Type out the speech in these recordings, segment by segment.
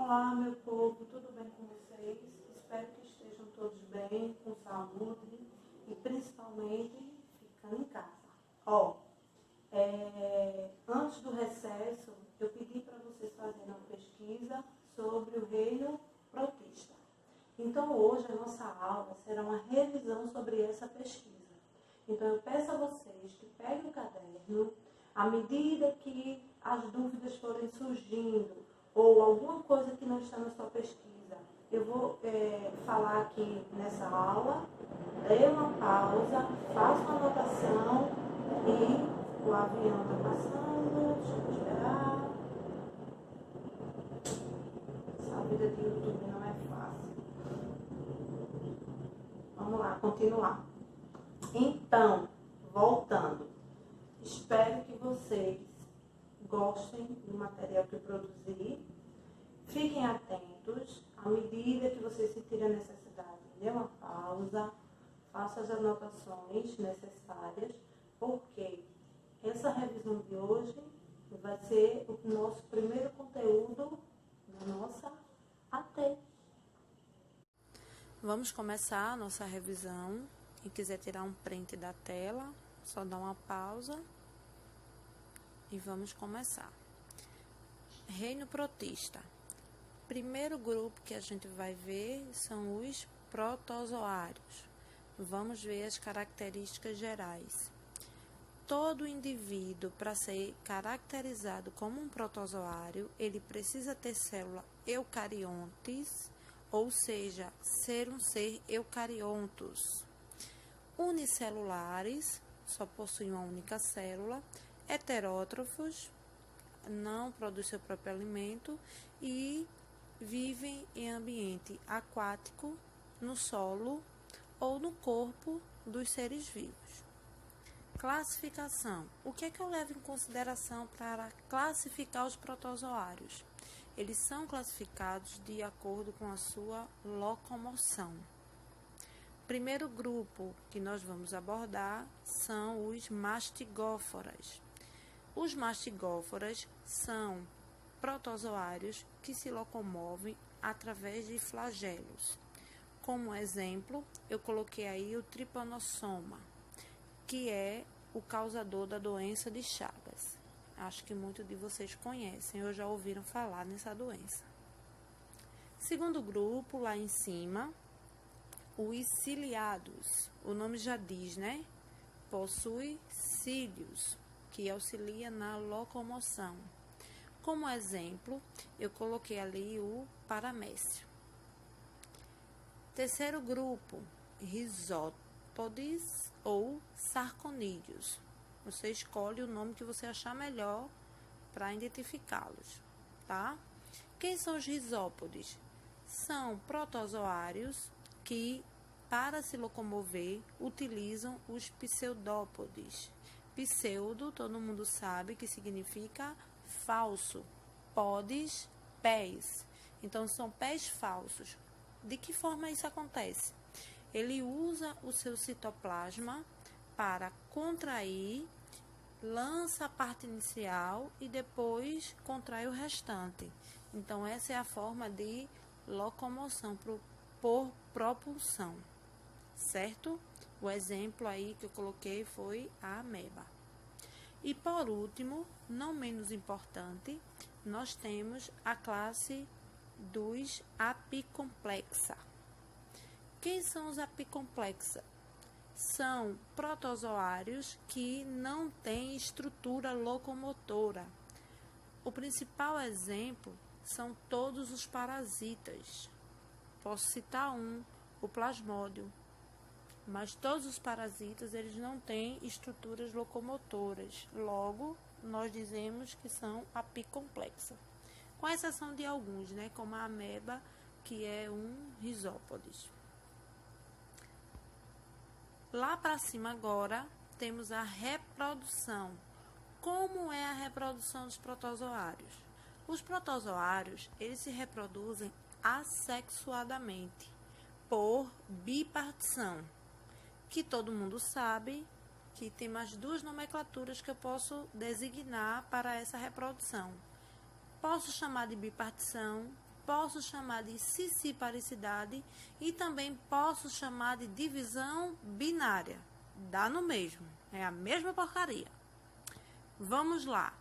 Olá, meu povo, tudo bem com vocês? Espero que estejam todos bem, com saúde e principalmente ficando em casa. Antes do recesso, eu pedi para vocês fazerem uma pesquisa sobre o reino protista. Então, hoje a nossa aula será uma revisão sobre essa pesquisa. Então, eu peço a vocês que peguem o caderno, à medida que as dúvidas forem surgindo, ou alguma coisa que não está na sua pesquisa, eu vou falar aqui nessa aula, dê uma pausa, faça uma anotação e o avião está passando, deixa eu esperar. Essa vida de YouTube não é fácil. Vamos lá, continuar. Então, voltando, espero que vocês gostem do material que eu produzi. Fiquem atentos, à medida que vocês sentirem a necessidade, dê uma pausa, faça as anotações necessárias, porque essa revisão de hoje vai ser o nosso primeiro conteúdo da nossa AT. Vamos começar a nossa revisão. Quem quiser tirar um print da tela, só dá uma pausa e vamos começar. Reino protista. Primeiro grupo que a gente vai ver são os protozoários. Vamos ver as características gerais. Todo indivíduo, para ser caracterizado como um protozoário, ele precisa ter célula eucariontes, ou seja, ser um ser eucariontos. Unicelulares, só possuem uma única célula. Heterótrofos, não produz seu próprio alimento e vivem em ambiente aquático, no solo ou no corpo dos seres vivos. Classificação. O que é que eu levo em consideração para classificar os protozoários? Eles são classificados de acordo com a sua locomoção. Primeiro grupo que nós vamos abordar são os mastigóforas. Os mastigóforas são protozoários que se locomovem através de flagelos. Como exemplo, eu coloquei aí o tripanossoma, que é o causador da doença de Chagas. Acho que muitos de vocês conhecem ou já ouviram falar nessa doença. Segundo grupo, lá em cima, os ciliados. O nome já diz, né? Possui cílios, que auxilia na locomoção. Como exemplo, eu coloquei ali o paramécio. Terceiro grupo, risópodes ou sarconídeos. Você escolhe o nome que você achar melhor para identificá-los, tá? Quem são os risópodes? São protozoários que, para se locomover, utilizam os pseudópodes. Pseudo, todo mundo sabe que significa falso. Podes, pés. Então, são pés falsos. De que forma isso acontece? Ele usa o seu citoplasma para contrair, lança a parte inicial e depois contrai o restante. Então, essa é a forma de locomoção por propulsão, certo? O exemplo aí que eu coloquei foi a ameba. E por último, não menos importante, nós temos a classe dos apicomplexa. Quem são os apicomplexa? São protozoários que não têm estrutura locomotora. O principal exemplo são todos os parasitas. Posso citar o plasmódio. Mas todos os parasitas, eles não têm estruturas locomotoras. Logo, nós dizemos que são apicomplexas. Com exceção de alguns, né? Como a ameba, que é um risópodes. Lá para cima agora, temos a reprodução. Como é a reprodução dos protozoários? Os protozoários, eles se reproduzem assexuadamente, por bipartição, que todo mundo sabe que tem mais duas nomenclaturas que eu posso designar para essa reprodução. Posso chamar de bipartição, posso chamar de cisiparicidade e também posso chamar de divisão binária. Dá no mesmo, é a mesma porcaria. Vamos lá.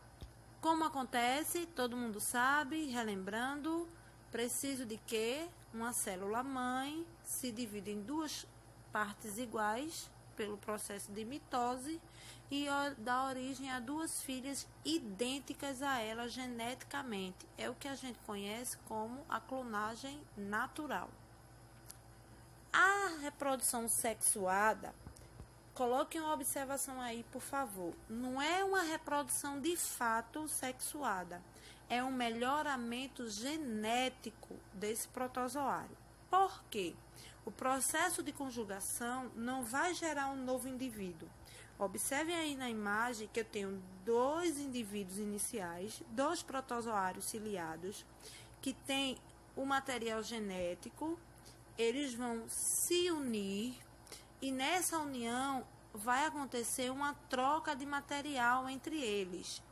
Como acontece, todo mundo sabe, relembrando, preciso de que uma célula-mãe se divide em duas partes iguais pelo processo de mitose e dá origem a duas filhas idênticas a ela geneticamente. É o que a gente conhece como a clonagem natural. A reprodução sexuada, coloque uma observação aí, por favor. Não é uma reprodução de fato sexuada. É um melhoramento genético desse protozoário. Por quê? O processo de conjugação não vai gerar um novo indivíduo. Observem aí na imagem que eu tenho dois indivíduos iniciais, dois protozoários ciliados, que têm o material genético, eles vão se unir e nessa união vai acontecer uma troca de material entre eles.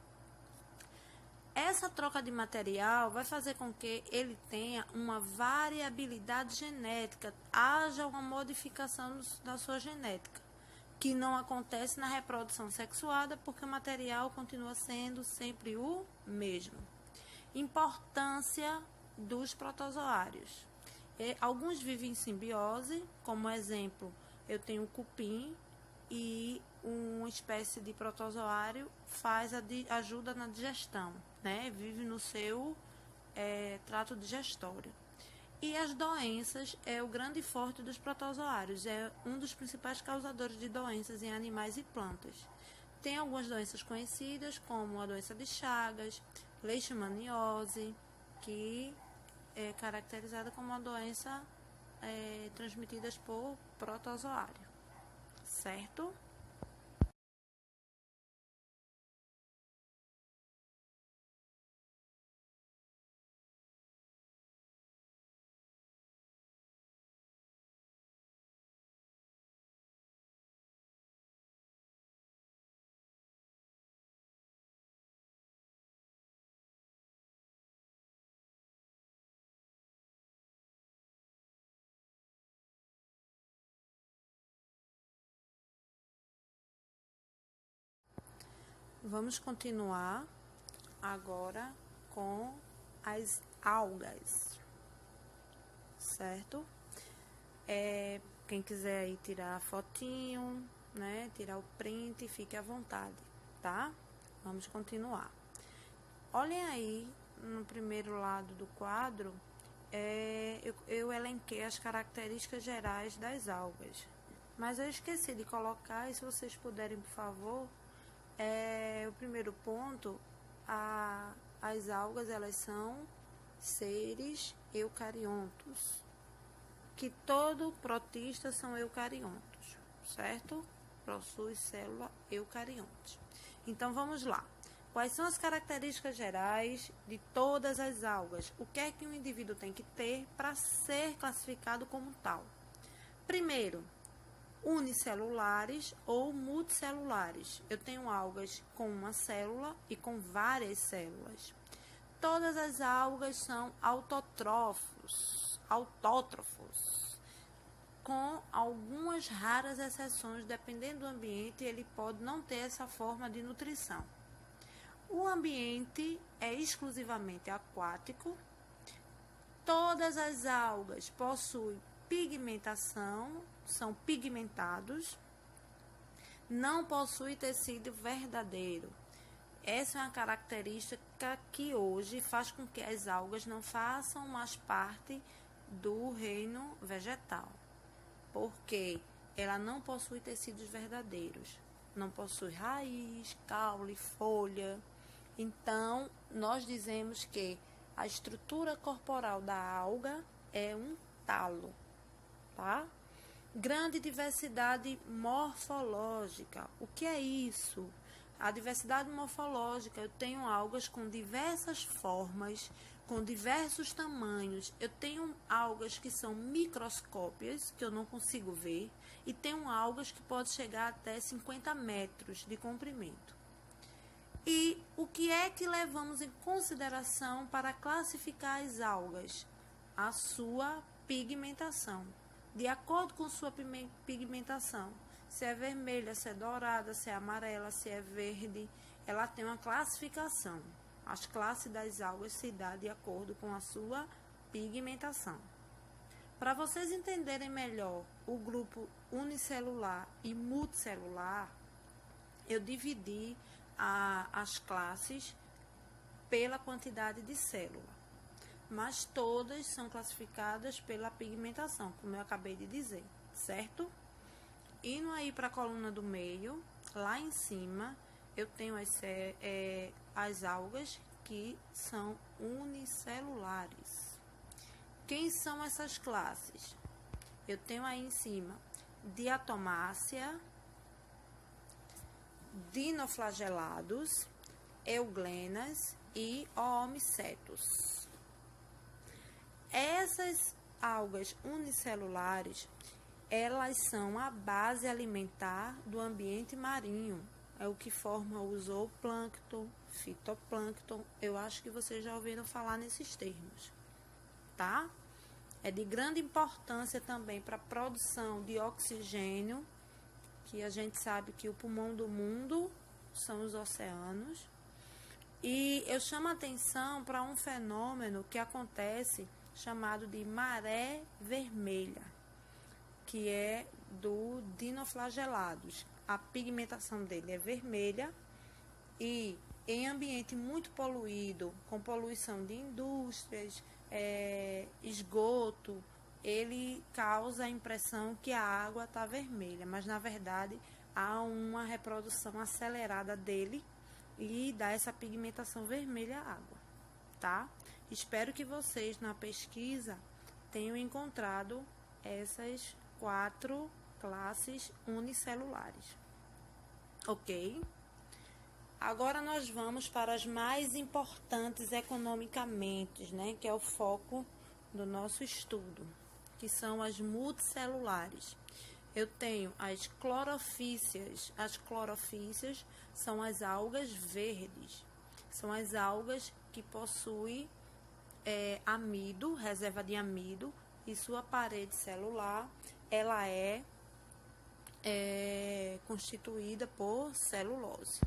Essa troca de material vai fazer com que ele tenha uma variabilidade genética, haja uma modificação da sua genética, que não acontece na reprodução sexuada, porque o material continua sendo sempre o mesmo. Importância dos protozoários. Alguns vivem em simbiose, como exemplo, eu tenho um cupim e uma espécie de protozoário ajuda na digestão, né? Vive no seu trato digestório. E as doenças é o grande forte dos protozoários, é um dos principais causadores de doenças em animais e plantas. Tem algumas doenças conhecidas, como a doença de Chagas, leishmaniose, que é caracterizada como uma doença transmitida por protozoário, certo? Vamos continuar agora com as algas, certo? Quem quiser aí tirar a fotinho, né, tirar o print, fique à vontade, tá? Vamos continuar. Olhem aí no primeiro lado do quadro, eu elenquei as características gerais das algas, mas eu esqueci de colocar, e se vocês puderem, por favor, o primeiro ponto, as algas, elas são seres eucariontos, que todo protista são eucariontos, certo? Possui célula eucarionte. Então, vamos lá. Quais são as características gerais de todas as algas? O que é que um indivíduo tem que ter para ser classificado como tal? Primeiro, unicelulares ou multicelulares. Eu tenho algas com uma célula e com várias células. Todas as algas são autótrofos, com algumas raras exceções, dependendo do ambiente, ele pode não ter essa forma de nutrição. O ambiente é exclusivamente aquático. Todas as algas possuem pigmentação, são pigmentados, não possui tecido verdadeiro. Essa é uma característica que hoje faz com que as algas não façam mais parte do reino vegetal, porque ela não possui tecidos verdadeiros, não possui raiz, caule, folha. Então, nós dizemos que a estrutura corporal da alga é um talo, tá? Grande diversidade morfológica. O que é isso? A diversidade morfológica, eu tenho algas com diversas formas, com diversos tamanhos. Eu tenho algas que são microscópias, que eu não consigo ver, e tenho algas que podem chegar até 50 metros de comprimento. E o que é que levamos em consideração para classificar as algas? A sua pigmentação. De acordo com sua pigmentação, se é vermelha, se é dourada, se é amarela, se é verde, ela tem uma classificação. As classes das algas se dão de acordo com a sua pigmentação. Para vocês entenderem melhor o grupo unicelular e multicelular, eu dividi as classes pela quantidade de célula, mas todas são classificadas pela pigmentação, como eu acabei de dizer, certo? Indo aí para a coluna do meio, lá em cima, eu tenho as algas que são unicelulares. Quem são essas classes? Eu tenho aí em cima Diatomácea, dinoflagelados, euglenas e oomicetos. Essas algas unicelulares, elas são a base alimentar do ambiente marinho. É o que forma o zooplâncton, fitoplâncton. Eu acho que vocês já ouviram falar nesses termos, tá? É de grande importância também para a produção de oxigênio, que a gente sabe que o pulmão do mundo são os oceanos. E eu chamo a atenção para um fenômeno que acontece chamado de maré vermelha, que é do dinoflagelados. A pigmentação dele é vermelha e em ambiente muito poluído, com poluição de indústrias, esgoto, ele causa a impressão que a água está vermelha, mas na verdade há uma reprodução acelerada dele e dá essa pigmentação vermelha à água, tá? Espero que vocês na pesquisa tenham encontrado essas 4 classes unicelulares, ok? Agora nós vamos para as mais importantes economicamente, né, que é o foco do nosso estudo, que são as multicelulares. Eu tenho as clorofícias. As clorofícias são as algas verdes. São as algas que possuem amido, reserva de amido, e sua parede celular, ela é constituída por celulose.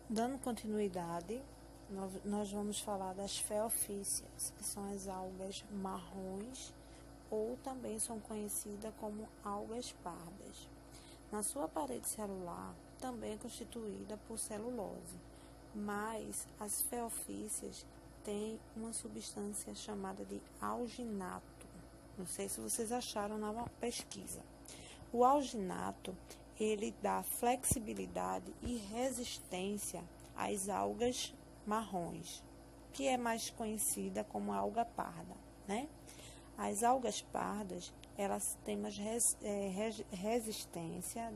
Dando continuidade, nós vamos falar das feofícias, que são as algas marrons, ou também são conhecidas como algas pardas. Na sua parede celular, também é constituída por celulose, mas as feofícias têm uma substância chamada de alginato. Não sei se vocês acharam na pesquisa. O alginato, ele dá flexibilidade e resistência às algas marrons, que é mais conhecida como alga parda, né? As algas pardas, elas têm mais resistência,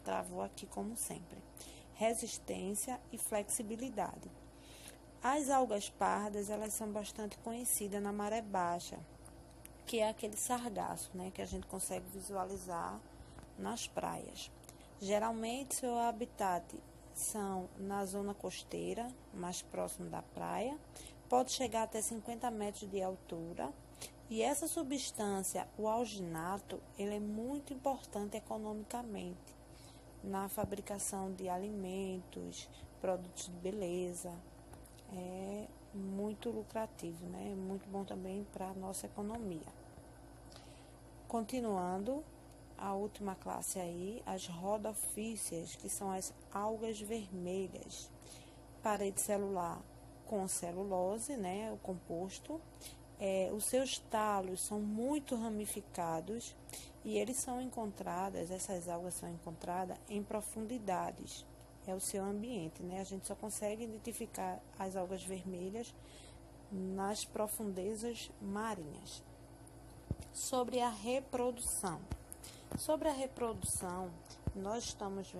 travou aqui como sempre, resistência e flexibilidade. As algas pardas, elas são bastante conhecidas na maré baixa, que é aquele sargaço, né, que a gente consegue visualizar nas praias. Geralmente, seu habitat são na zona costeira, mais próximo da praia, pode chegar até 50 metros de altura, e essa substância, o alginato, ele é muito importante economicamente na fabricação de alimentos, produtos de beleza. É muito lucrativo, né? É muito bom também para a nossa economia. Continuando, a última classe aí, as rodopícias, que são as algas vermelhas. Parede celular com celulose, né? O composto. Os seus talos são muito ramificados e eles são encontradas, essas algas são encontradas em profundidades. É o seu ambiente, né? A gente só consegue identificar as algas vermelhas nas profundezas marinhas. Sobre a reprodução. Sobre a reprodução, nós estamos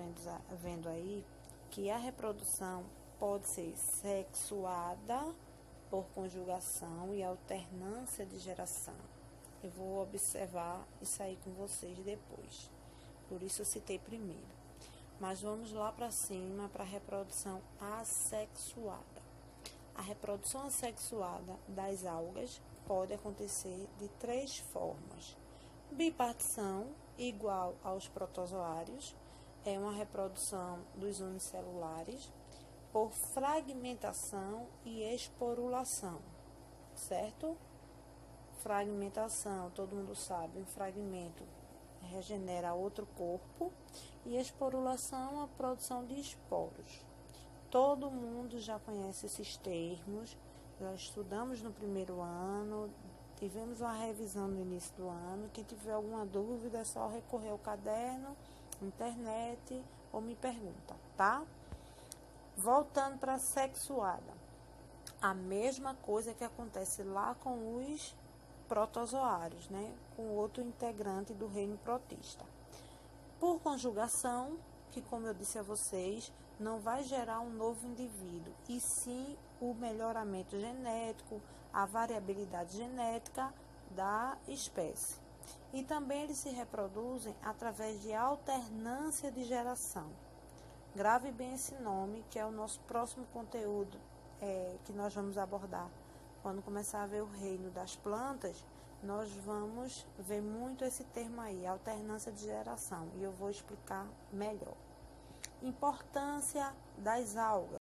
vendo aí que a reprodução pode ser sexuada por conjugação e alternância de geração. Eu vou observar isso aí com vocês depois. Por isso eu citei primeiro. Mas vamos lá para cima para a reprodução assexuada. A reprodução assexuada das algas pode acontecer de 3 formas. Bipartição, igual aos protozoários, é uma reprodução dos unicelulares, por fragmentação e esporulação, certo? Fragmentação, todo mundo sabe, um fragmento regenera outro corpo, e esporulação, a produção de esporos. Todo mundo já conhece esses termos, já estudamos no primeiro ano, tivemos uma revisão no início do ano. Quem tiver alguma dúvida é só recorrer ao caderno, internet ou me pergunta, tá? Voltando para a sexuada, a mesma coisa que acontece lá com os protozoários, né? Com outro integrante do reino protista. Por conjugação, que como eu disse a vocês, não vai gerar um novo indivíduo, e sim o melhoramento genético, a variabilidade genética da espécie. E também eles se reproduzem através de alternância de geração. Grave bem esse nome, que é o nosso próximo conteúdo que nós vamos abordar. Quando começar a ver o reino das plantas, nós vamos ver muito esse termo aí, alternância de geração, e eu vou explicar melhor. Importância das algas.